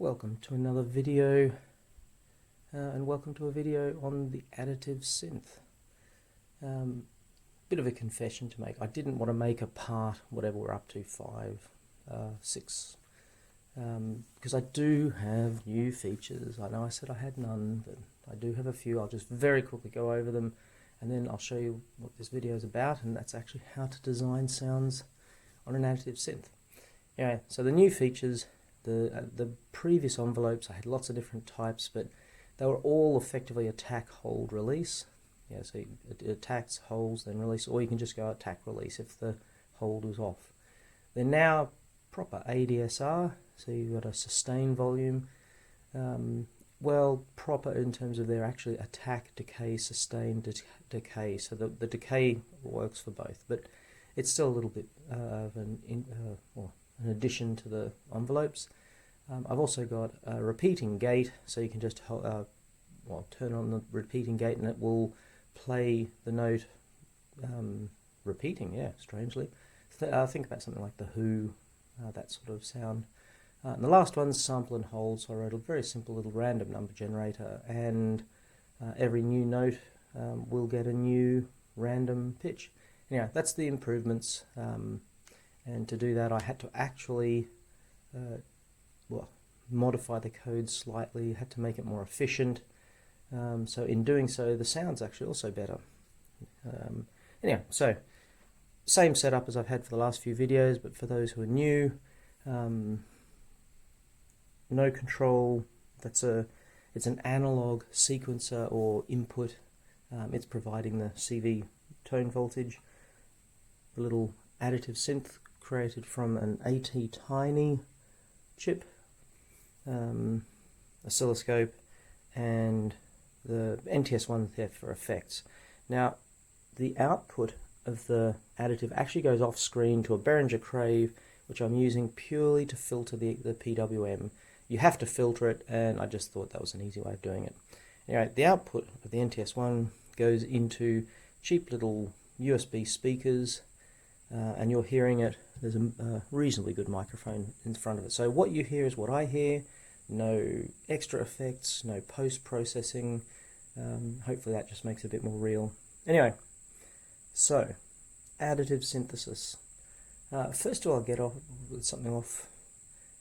Welcome to another video, and welcome to a video on the additive synth. Bit of a confession to make. I didn't want to make a part, whatever we're up to, 5, 6, because I do have new features. I know I said I had none, but I do have a few. I'll just very quickly go over them, and then I'll show you what this video is about, and that's actually how to design sounds on an additive synth. Anyway, so the new features. The previous envelopes, I had lots of different types, but they were all effectively attack, hold, release. Yeah, so it attacks, holds, then release, or you can just go attack, release if the hold was off. They're now proper ADSR, so you've got a sustain volume. Well, proper in terms of they're actually attack, decay, sustain, decay. So the decay works for both, but it's still a little bit of an addition to the envelopes. I've also got a repeating gate, so you can just turn on the repeating gate and it will play the note repeating, yeah, strangely. Think about something like the Who, that sort of sound. And the last one's sample and hold, so I wrote a very simple little random number generator, and every new note will get a new random pitch. Anyway, that's the improvements. And to do that, I had to actually modify the code slightly, had to make it more efficient. So in doing so, the sound's actually also better. Anyway, so same setup as I've had for the last few videos, but for those who are new, no control. It's an analog sequencer or input. It's providing the CV tone voltage. The little additive synth created from an attiny85 chip, oscilloscope, and the NTS1 there for effects. Now, the output of the additive actually goes off screen to a Behringer Crave, which I'm using purely to filter the PWM. You have to filter it, and I just thought that was an easy way of doing it. Anyway, the output of the NTS1 goes into cheap little USB speakers, and you're hearing it. There's a reasonably good microphone in front of it. So what you hear is what I hear. No extra effects, no post-processing. Hopefully that just makes it a bit more real. Anyway, so additive synthesis. First of all, I'll get off with something off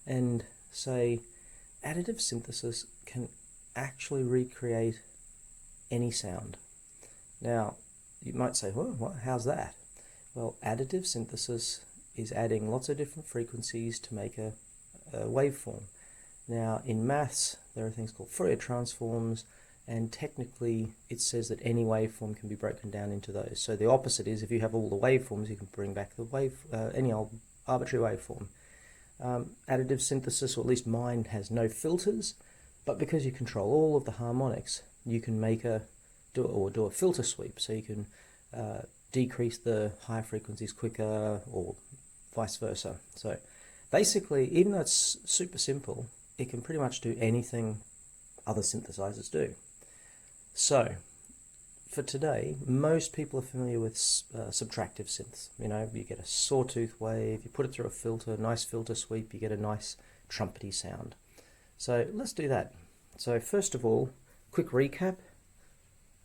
and say additive synthesis can actually recreate any sound. Now, you might say, well, what? How's that? Well, additive synthesis is adding lots of different frequencies to make a waveform. Now, in maths, there are things called Fourier transforms, and technically it says that any waveform can be broken down into those. So the opposite is, if you have all the waveforms, you can bring back the any old arbitrary waveform. Additive synthesis, or at least mine, has no filters, but because you control all of the harmonics, you can make do a filter sweep, so you can decrease the higher frequencies quicker, or vice versa. So basically, even though it's super simple, it can pretty much do anything other synthesizers do. So for today, most people are familiar with subtractive synths. You know, you get a sawtooth wave, you put it through a filter, nice filter sweep, you get a nice trumpety sound. So let's do that. So first of all, quick recap.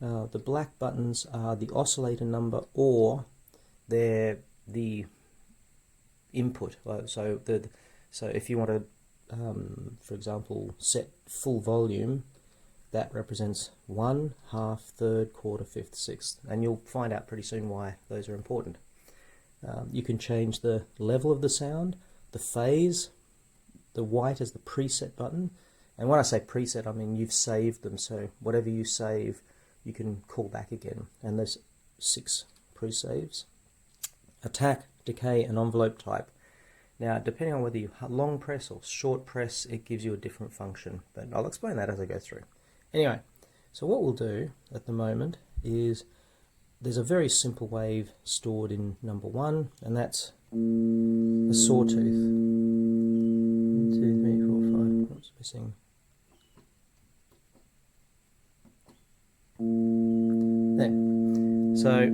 The black buttons are the oscillator number, or they're the input. So if you want to, for example, set full volume, that represents 1, half, third, quarter, fifth, sixth, and you'll find out pretty soon why those are important. You can change the level of the sound, the phase. The white is the preset button, and when I say preset, I mean you've saved them, so whatever you save you can call back again, and there's 6 pre-saves. Attack, decay, and envelope type. Now, depending on whether you long press or short press, it gives you a different function, but I'll explain that as I go through. Anyway, so what we'll do at the moment is there's a very simple wave stored in number 1, and that's a sawtooth. 1, 2, 3, 4, 5. What's missing? There. So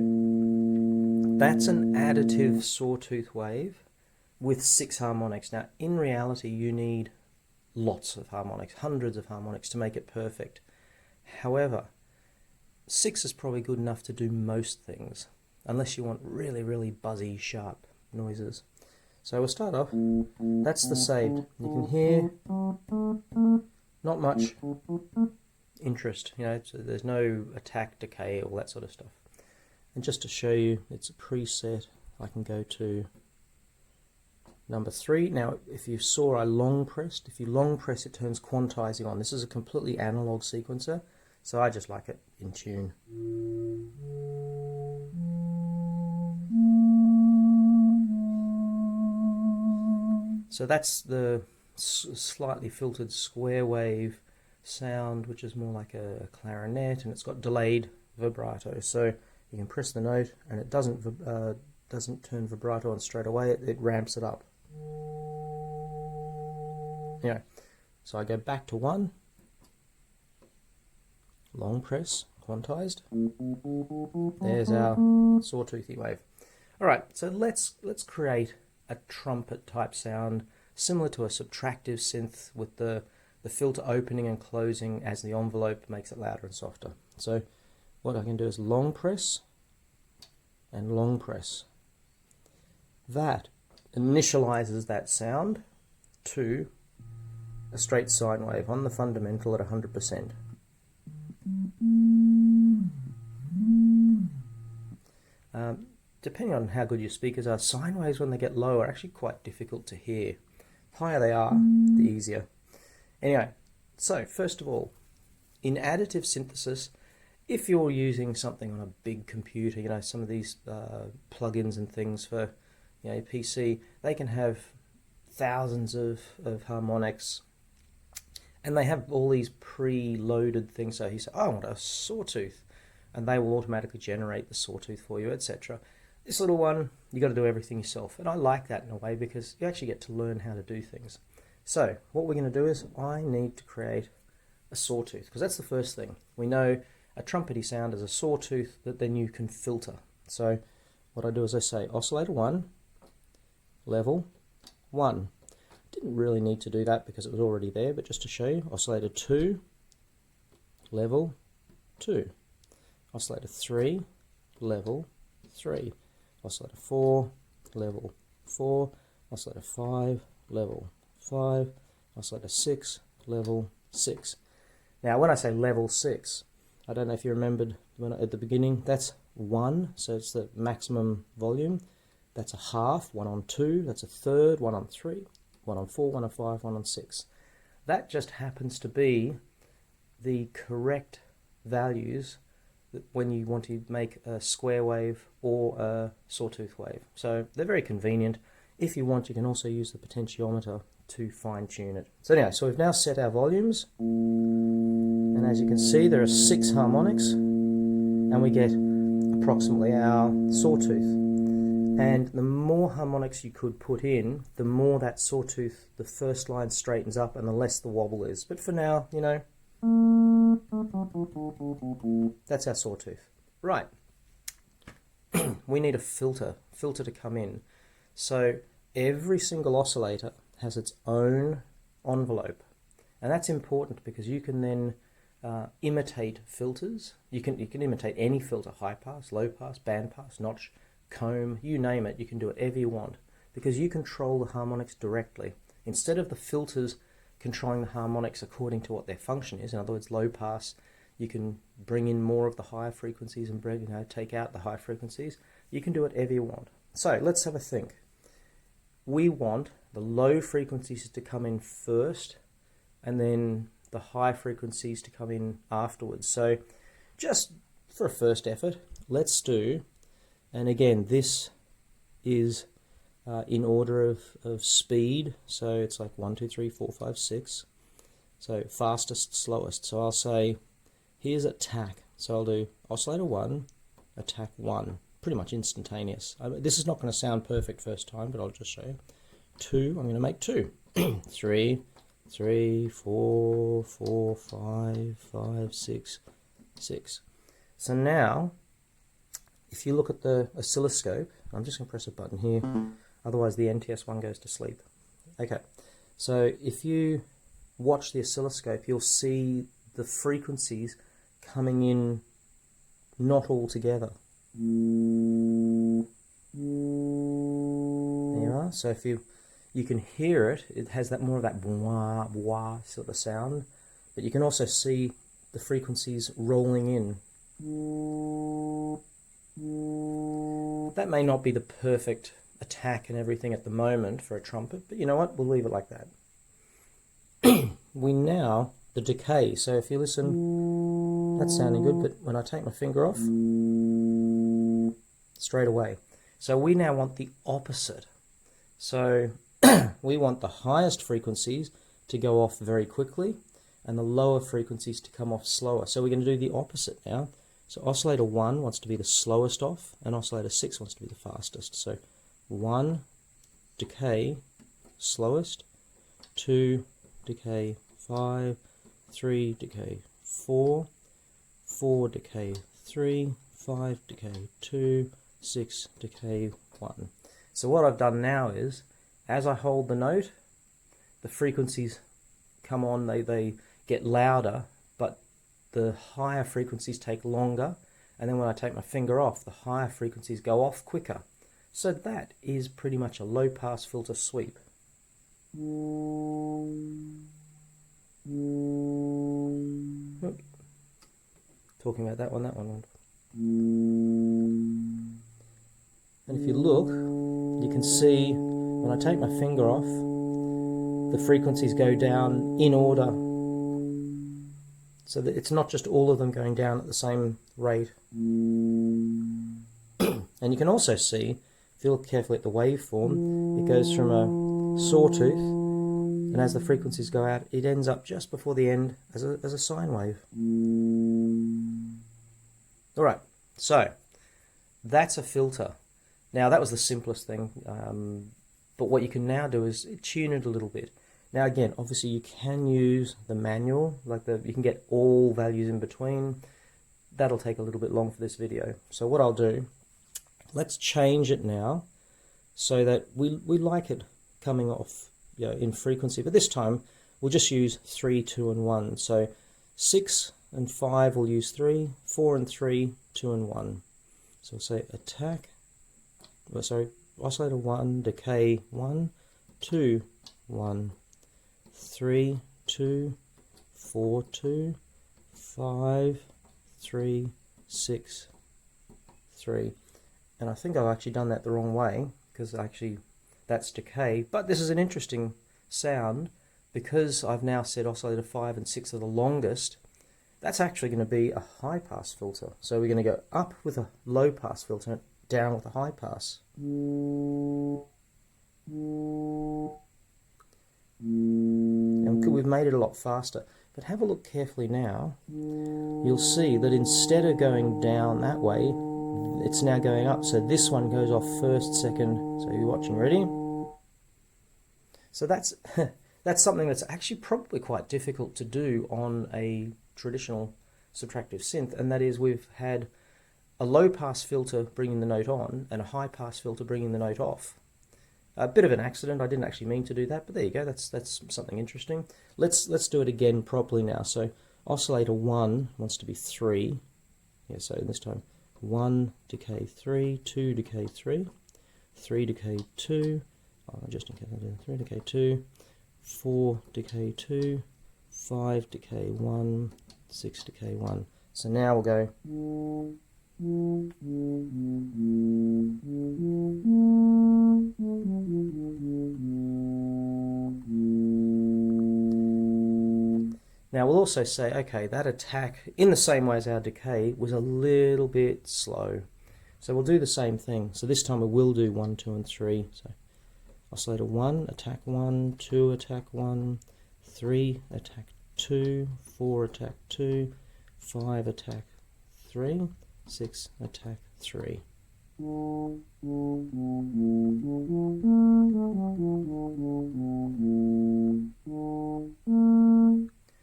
that's an additive sawtooth wave with 6 harmonics. Now, in reality, you need lots of harmonics, hundreds of harmonics to make it perfect. However, 6 is probably good enough to do most things, unless you want really, really buzzy, sharp noises. So we'll start off, that's the saved. You can hear not much interest, you know, so there's no attack, decay, all that sort of stuff. And just to show you, it's a preset, I can go to number 3. Now, if you saw I long pressed, if you long press, it turns quantizing on. This is a completely analog sequencer, so I just like it in tune. So that's the slightly filtered square wave sound, which is more like a clarinet, and it's got delayed vibrato. So you can press the note, and it doesn't turn vibrato on straight away. It ramps it up. Yeah. So I go back to 1, long press, quantized. There's our sawtoothy wave. All right. So let's create a trumpet type sound similar to a subtractive synth with the filter opening and closing as the envelope makes it louder and softer. So what I can do is long press and long press. That initializes that sound to a straight sine wave on the fundamental at 100%. Depending on how good your speakers are, sine waves when they get low are actually quite difficult to hear. The higher they are, the easier. Anyway, so first of all, in additive synthesis, if you're using something on a big computer, you know, some of these plugins and things for, you know, PC, they can have thousands of harmonics, and they have all these pre-loaded things. So you say, oh, I want a sawtooth, and they will automatically generate the sawtooth for you, etc. This little one, you got to do everything yourself, and I like that in a way because you actually get to learn how to do things. So what we're going to do is I need to create a sawtooth, because that's the first thing. We know a trumpety sound is a sawtooth that then you can filter. So what I do is I say oscillator 1, level 1. Didn't really need to do that because it was already there, but just to show you, oscillator 2, level 2. Oscillator 3, level 3. Oscillator 4, level 4. Oscillator 5, level 5. Oscillator 6, level 6. Now when I say level 6, I don't know if you remembered at the beginning, that's 1, so it's the maximum volume. That's a half, 1 on 2, that's a third, 1 on 3, 1 on 4, 1 on 5, 1 on 6. That just happens to be the correct values when you want to make a square wave or a sawtooth wave. So they're very convenient. If you want, you can also use the potentiometer to fine tune it. So anyway, so we've now set our volumes, and as you can see there are 6 harmonics, and we get approximately our sawtooth. And the more harmonics you could put in, the more that sawtooth, the first line straightens up and the less the wobble is. But for now, you know, that's our sawtooth. Right. We need a filter to come in. So every single oscillator has its own envelope. And that's important because you can then imitate filters. You can imitate any filter, high pass, low pass, band pass, notch, comb, you name it. You can do whatever you want because you control the harmonics directly. Instead of the filters controlling the harmonics according to what their function is, in other words, low pass, you can bring in more of the higher frequencies and bring, take out the high frequencies. You can do whatever you want. So let's have a think. We want the low frequencies to come in first and then the high frequencies to come in afterwards. So just for a first effort, let's do, and again, this is in order of speed, so it's like 1, 2, 3, 4, 5, 6. So fastest, slowest. So I'll say, here's attack. So I'll do oscillator 1, attack 1. Pretty much instantaneous. This is not going to sound perfect first time, but I'll just show you. 2, I'm going to make 2. 3, 3, 4, 4, 5, 5, 6, 6. So now, if you look at the oscilloscope, I'm just going to press a button here, otherwise the NTS1 goes to sleep. Okay, so if you watch the oscilloscope, you'll see the frequencies coming in not all together. There you are. So if you can hear it, it has that more of that wah wah sort of sound, but you can also see the frequencies rolling in. That may not be the perfect attack and everything at the moment for a trumpet, but you know what, we'll leave it like that. We now, the decay, so if you listen, that's sounding good, but when I take my finger off, straight away. So we now want the opposite. So we want the highest frequencies to go off very quickly and the lower frequencies to come off slower. So we're going to do the opposite now. So oscillator 1 wants to be the slowest off, and oscillator 6 wants to be the fastest. So 1, decay, slowest, 2, decay, 5, 3, decay, 4, 4, decay, 3, 5, decay, 2, 6, decay, 1. So what I've done now is, as I hold the note, the frequencies come on, they get louder, but the higher frequencies take longer, and then when I take my finger off, the higher frequencies go off quicker. So that is pretty much a low-pass filter sweep. Talking about that one. And if you look, you can see when I take my finger off, the frequencies go down in order. So that it's not just all of them going down at the same rate. And you can also see, if you look carefully at the waveform, it goes from a sawtooth, and as the frequencies go out, it ends up just before the end as a sine wave. Alright, so that's a filter. Now that was the simplest thing, but what you can now do is tune it a little bit. Now again, obviously you can use the manual, you can get all values in between. That'll take a little bit long for this video. So what I'll do, let's change it now so that we like it coming off, you know, in frequency, but this time we'll just use 3, 2 and 1. So 6 and 5 we'll use 3, 4 and 3, 2 and 1. So we'll say attack, oscillator 1, decay 1, 2, 1, 3, 2, 4, 2, 5, 3, 6, 3. And I think I've actually done that the wrong way, because actually that's decay. But this is an interesting sound, because I've now said oscillator 5 and 6 are the longest. That's actually going to be a high pass filter. So we're going to go up with a low pass filter and down with a high pass. And we've made it a lot faster. But have a look carefully now. You'll see that instead of going down that way, it's now going up. So this one goes off first, second. So you're watching, ready? So that's that's something that's actually probably quite difficult to do on a traditional subtractive synth, and that is we've had a low pass filter bringing the note on and a high pass filter bringing the note off. A bit of an accident, I didn't actually mean to do that, but there you go, that's something interesting. Let's do it again properly now. So oscillator 1 wants to be 3. Yeah, so this time 1, decay 3, 2, decay 3, 3, decay 2, just in case I did 3, decay 2, 4, decay 2, 5, decay 1, 6, decay 1. So now we'll go. Now we'll also say, okay, that attack, in the same way as our decay, was a little bit slow. So we'll do the same thing. So this time we will do 1, 2 and 3. So oscillator 1, attack 1, 2, attack 1, 3, attack 2, 4, attack 2, 5, attack 3, 6, attack 3.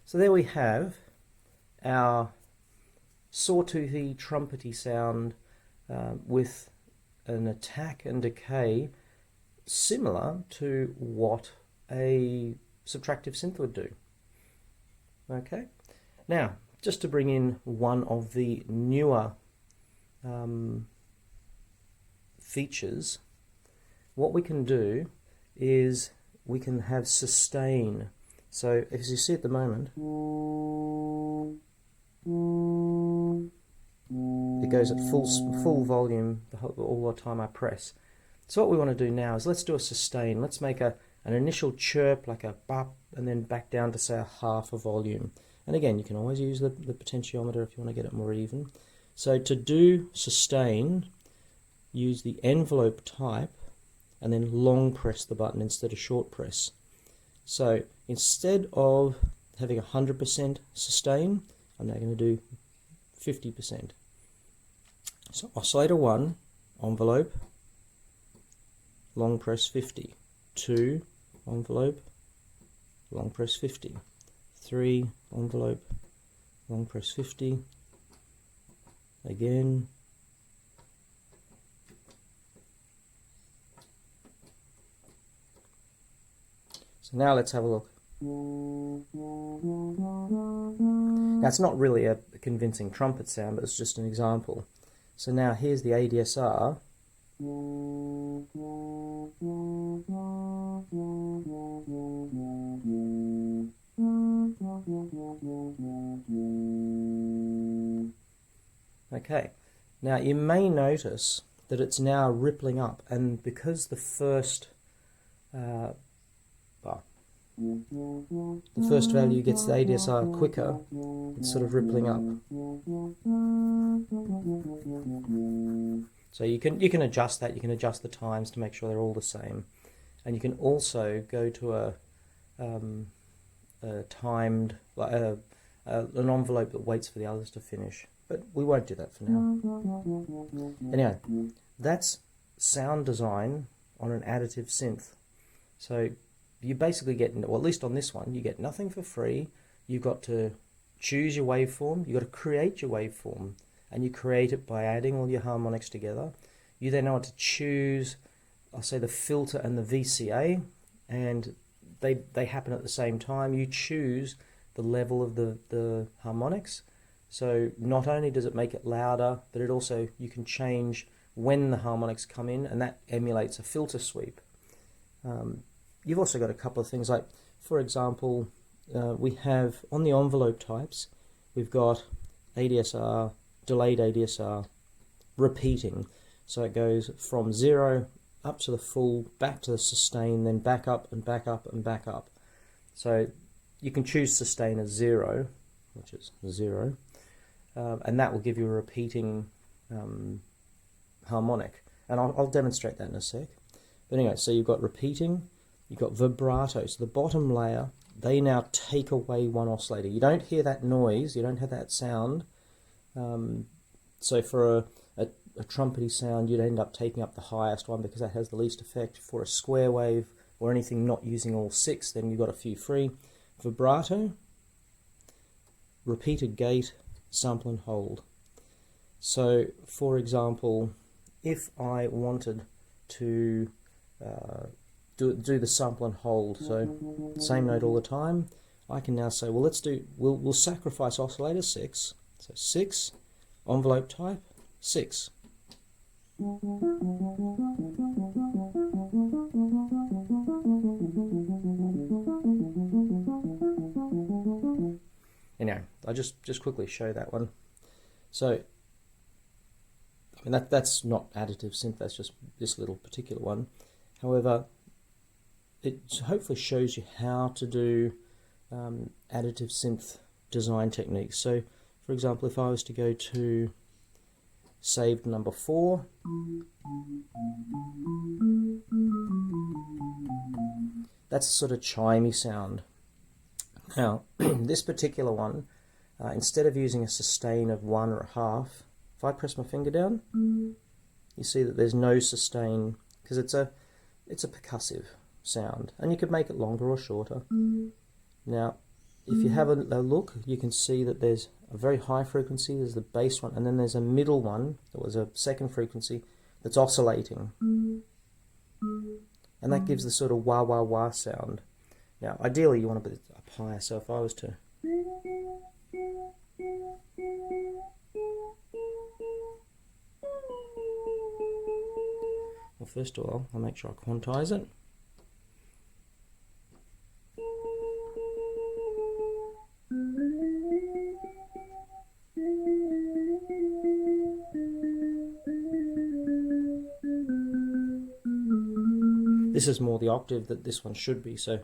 So there we have our sawtoothy, trumpety sound with an attack and decay similar to what a subtractive synth would do. Okay, now just to bring in one of the newer features, what we can do is we can have sustain. So as you see at the moment, it goes at full volume all the time I press. So what we want to do now is let's do a sustain. Let's make an initial chirp, like a bop, and then back down to say a half a volume. And again, you can always use the potentiometer if you want to get it more even. So to do sustain, use the envelope type and then long press the button instead of short press. So instead of having 100% sustain, I'm now going to do 50%. So oscillator 1, envelope, long press 50. 2, envelope, long press 50. 3, envelope, long press 50. Again. So now let's have a look. Now it's not really a convincing trumpet sound, but it's just an example. So now here's the ADSR. Okay, now you may notice that it's now rippling up, and because the first value gets the ADSR quicker, it's sort of rippling up. So you can adjust that. You can adjust the times to make sure they're all the same, and you can also go to a timed, like an envelope that waits for the others to finish. But we won't do that for now. Anyway, that's sound design on an additive synth. So you basically get, well, at least on this one, you get nothing for free. You've got to choose your waveform. You've got to create your waveform, and you create it by adding all your harmonics together. You then know how to choose, I'll say, the filter and the VCA, and they happen at the same time. You choose the level of the harmonics. So not only does it make it louder, but it also, you can change when the harmonics come in, and that emulates a filter sweep. You've also got a couple of things like, for example, we have on the envelope types, we've got ADSR, delayed ADSR, repeating. So it goes from 0 up to the full, back to the sustain, then back up and back up and back up. So you can choose sustain as 0, which is 0, and that will give you a repeating harmonic. And I'll demonstrate that in a sec. But anyway, so you've got repeating, you've got vibrato. So the bottom layer, they now take away one oscillator. You don't hear that noise, you don't have that sound. So for a trumpety sound, you'd end up taking up the highest one because that has the least effect. For a square wave or anything not using all 6, then you've got a few free. Vibrato, repeated gate, sample and hold. So for example, if I wanted to do the sample and hold, so same note all the time, I can now say, well, we'll sacrifice oscillator 6. So 6, envelope type 6. Anyway, I'll just quickly show that one. So, I mean, that's not additive synth, that's just this little particular one. However, it hopefully shows you how to do additive synth design techniques. So, for example, if I was to go to saved number 4, that's a sort of chimey sound. Now, this particular one, instead of using a sustain of 1 or a half, if I press my finger down, you see that there's no sustain because it's a percussive sound, and you could make it longer or shorter. Now, if you have a look, you can see that there's a very high frequency, there's the bass one, and then there's a middle one that was a second frequency that's oscillating. And that gives the sort of wah wah wah sound. Now, ideally you want to be up higher, so if I was to Well, first of all, I'll make sure I quantize it. This is more the octave that this one should be, so.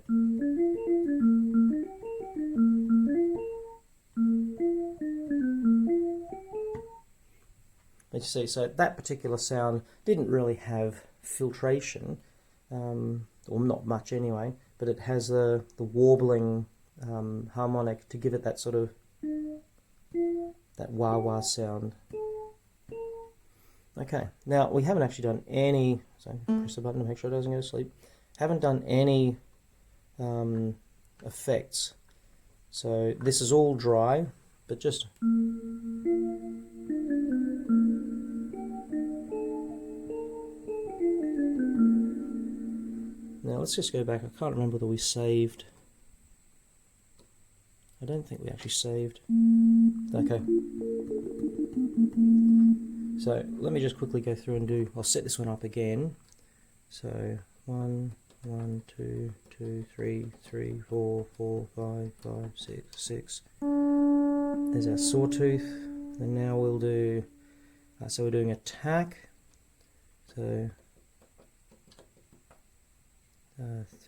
But you see, so that particular sound didn't really have filtration, or not much anyway, but it has the warbling harmonic to give it that sort of, that wah-wah sound. Okay, now we haven't actually done any, so press the button to make sure it doesn't go to sleep. Haven't done any effects. So this is all dry, but just... Now let's just go back. I can't remember whether we saved. I don't think we actually saved. Okay. So let me just quickly go through and do, I'll set this one up again. So 1, 1, 2, 2, 3, 3, 4, 4, 5, 5, 6, 6. There's our sawtooth. And now we'll do, so we're doing attack. So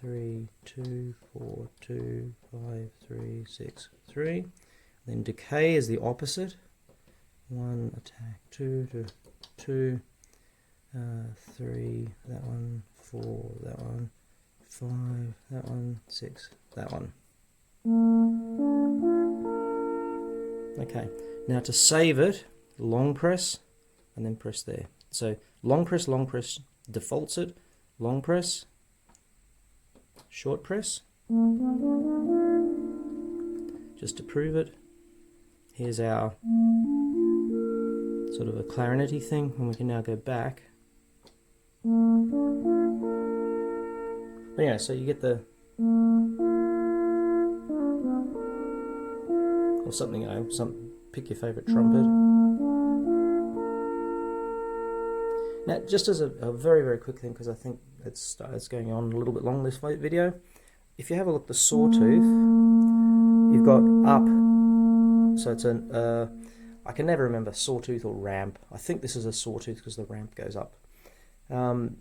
3, 2, 4, 2, 5, 3, 6, 3. Then decay is the opposite. 1 attack, 2, 2, 3, that one, 4, that one, 5, that one, 6, that one. Okay, now to save it, long press and then press there. So long press, defaults it, long press, short press. Just to prove it, here's our sort of a clarinety thing, and we can now go back. But anyway, so you get the, or something, pick your favourite trumpet. Now, just as a very, very quick thing, because I think it's going on a little bit long, this video. If you have a look at the sawtooth, you've got up, so it's an, I can never remember sawtooth or ramp. I think this is a sawtooth because the ramp goes up. The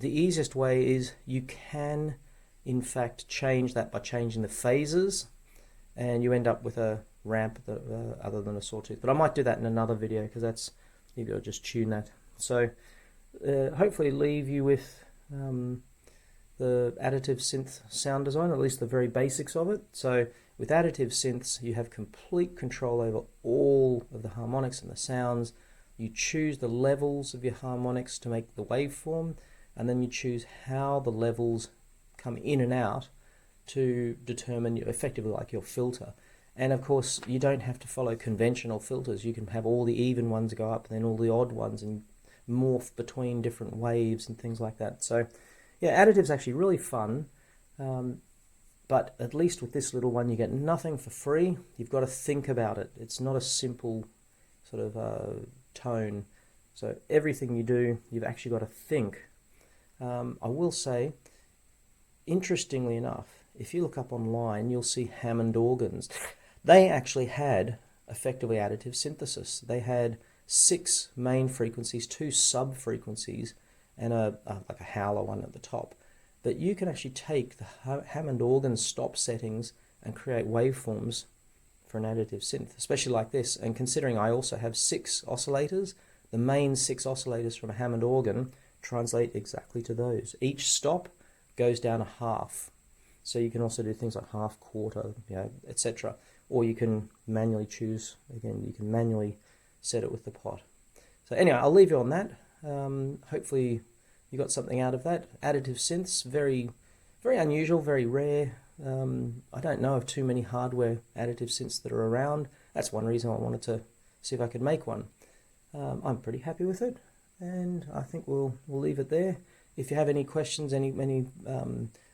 easiest way is you can, in fact, change that by changing the phases, and you end up with a ramp other than a sawtooth. But I might do that in another video because that's, maybe I'll just tune that. So hopefully leave you with the additive synth sound design, at least the very basics of it. So with additive synths, you have complete control over all of the harmonics and the sounds. You choose the levels of your harmonics to make the waveform, and then you choose how the levels come in and out to determine effectively like your filter. And of course, you don't have to follow conventional filters. You can have all the even ones go up, and then all the odd ones, and morph between different waves and things like that. So yeah, additive's actually really fun. But at least with this little one, you get nothing for free. You've got to think about it. It's not a simple sort of tone. So everything you do, you've actually got to think. I will say, interestingly enough, if you look up online, you'll see Hammond organs. They actually had effectively additive synthesis. They had 6 main frequencies, 2 sub-frequencies, and like a howler one at the top. But you can actually take the Hammond organ stop settings and create waveforms for an additive synth, especially like this. And considering I also have 6 oscillators, the main 6 oscillators from a Hammond organ translate exactly to those. Each stop goes down a half. So you can also do things like half, quarter, etc. Or you can manually choose, again, you can manually set it with the pot. So anyway, I'll leave you on that. Hopefully you got something out of that. Additive synths, very, very unusual, very rare. I don't know of too many hardware additive synths that are around. That's one reason I wanted to see if I could make one. I'm pretty happy with it, and I think we'll leave it there. If you have any questions, any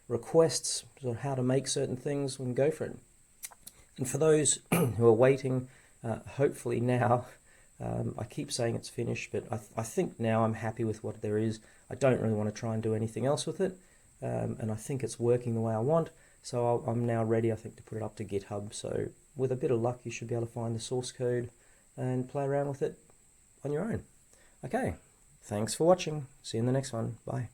requests on how to make certain things, we can go for it. And for those who are waiting, hopefully now, I keep saying it's finished, but I think now I'm happy with what there is. I don't really want to try and do anything else with it, and I think it's working the way I want. So I'm now ready, I think, to put it up to GitHub. So with a bit of luck, you should be able to find the source code and play around with it on your own. Okay, thanks for watching. See you in the next one. Bye.